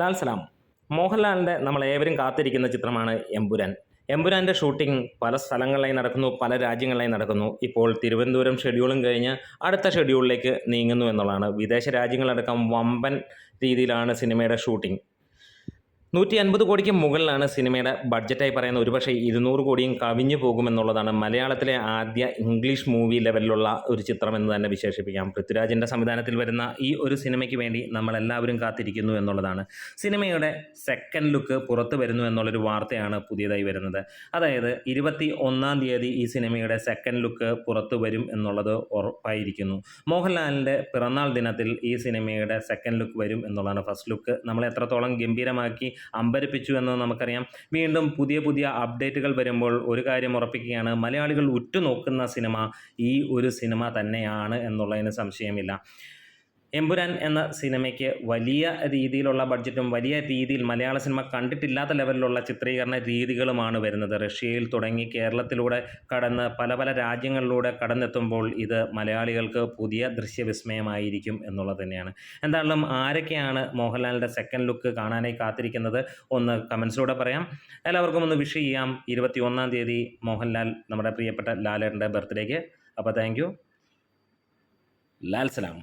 ലാൽ സലാം. മോഹൻലാലിൻ്റെ നമ്മളേവരും കാത്തിരിക്കുന്ന ചിത്രമാണ് എമ്പുരാൻ. എമ്പുരാൻ്റെ ഷൂട്ടിംഗ് പല സ്ഥലങ്ങളിലായി നടക്കുന്നു, പല രാജ്യങ്ങളിലായി നടക്കുന്നു. ഇപ്പോൾ തിരുവനന്തപുരം ഷെഡ്യൂളും കഴിഞ്ഞ് അടുത്ത ഷെഡ്യൂളിലേക്ക് നീങ്ങുന്നു എന്നുള്ളതാണ്. വിദേശ രാജ്യങ്ങളടക്കം വമ്പൻ രീതിയിലാണ് സിനിമയുടെ ഷൂട്ടിംഗ്. 150 കോടിക്ക് മുകളിലാണ് സിനിമയുടെ ബഡ്ജറ്റായി പറയുന്ന. ഒരുപക്ഷെ 200 കോടിയും കവിഞ്ഞു പോകുമെന്നുള്ളതാണ്. മലയാളത്തിലെ ആദ്യ ഇംഗ്ലീഷ് മൂവി ലെവലിലുള്ള ഒരു ചിത്രം എന്ന് തന്നെ വിശേഷിപ്പിക്കാം. പൃഥ്വിരാജിൻ്റെ സംവിധാനത്തിൽ വരുന്ന ഈ ഒരു സിനിമയ്ക്ക് വേണ്ടി നമ്മളെല്ലാവരും കാത്തിരിക്കുന്നു എന്നുള്ളതാണ്. സിനിമയുടെ സെക്കൻഡ് ലുക്ക് പുറത്തു വരുന്നു എന്നുള്ളൊരു വാർത്തയാണ് പുതിയതായി വരുന്നത്. അതായത് 21-ാം തീയതി ഈ സിനിമയുടെ സെക്കൻഡ് ലുക്ക് പുറത്തു വരും എന്നുള്ളത് ഉറപ്പായിരിക്കുന്നു. മോഹൻലാലിൻ്റെ പിറന്നാൾ ദിനത്തിൽ ഈ സിനിമയുടെ സെക്കൻഡ് ലുക്ക് വരും എന്നുള്ളതാണ്. ഫസ്റ്റ് ലുക്ക് നമ്മളെ എത്രത്തോളം ഗംഭീരമാക്കി അമ്പരപ്പിച്ചു എന്ന് നമുക്കറിയാം. വീണ്ടും പുതിയ അപ്ഡേറ്റുകൾ വരുമ്പോൾ ഒരു കാര്യം ഉറപ്പിക്കുകയാണ്, മലയാളികൾ ഉറ്റുനോക്കുന്ന സിനിമ ഈ ഒരു സിനിമ തന്നെയാണ് എന്നുള്ളതിന് സംശയമില്ല. എമ്പുരാൻ എന്ന സിനിമയ്ക്ക് വലിയ രീതിയിലുള്ള ബഡ്ജറ്റും വലിയ രീതിയിൽ മലയാള സിനിമ കണ്ടിട്ടില്ലാത്ത ലെവലിലുള്ള ചിത്രീകരണ രീതികളുമാണ് വരുന്നത്. റഷ്യയിൽ തുടങ്ങി കേരളത്തിലൂടെ കടന്ന് പല രാജ്യങ്ങളിലൂടെ കടന്നെത്തുമ്പോൾ ഇത് മലയാളികൾക്ക് പുതിയ ദൃശ്യവിസ്മയമായിരിക്കും എന്നുള്ളത് തന്നെയാണ്. എന്തായാലും ആരൊക്കെയാണ് മോഹൻലാലിൻ്റെ സെക്കൻഡ് ലുക്ക് കാണാനായി കാത്തിരിക്കുന്നത് ഒന്ന് കമൻസിലൂടെ പറയാം. എല്ലാവർക്കും ഒന്ന് വിഷ് ചെയ്യാം 21-ാം തീയതി മോഹൻലാൽ നമ്മുടെ പ്രിയപ്പെട്ട ലാലേട്ടൻ്റെ ബർത്ത്ഡേക്ക്. അപ്പോൾ താങ്ക് യു. ലാൽ സലാം.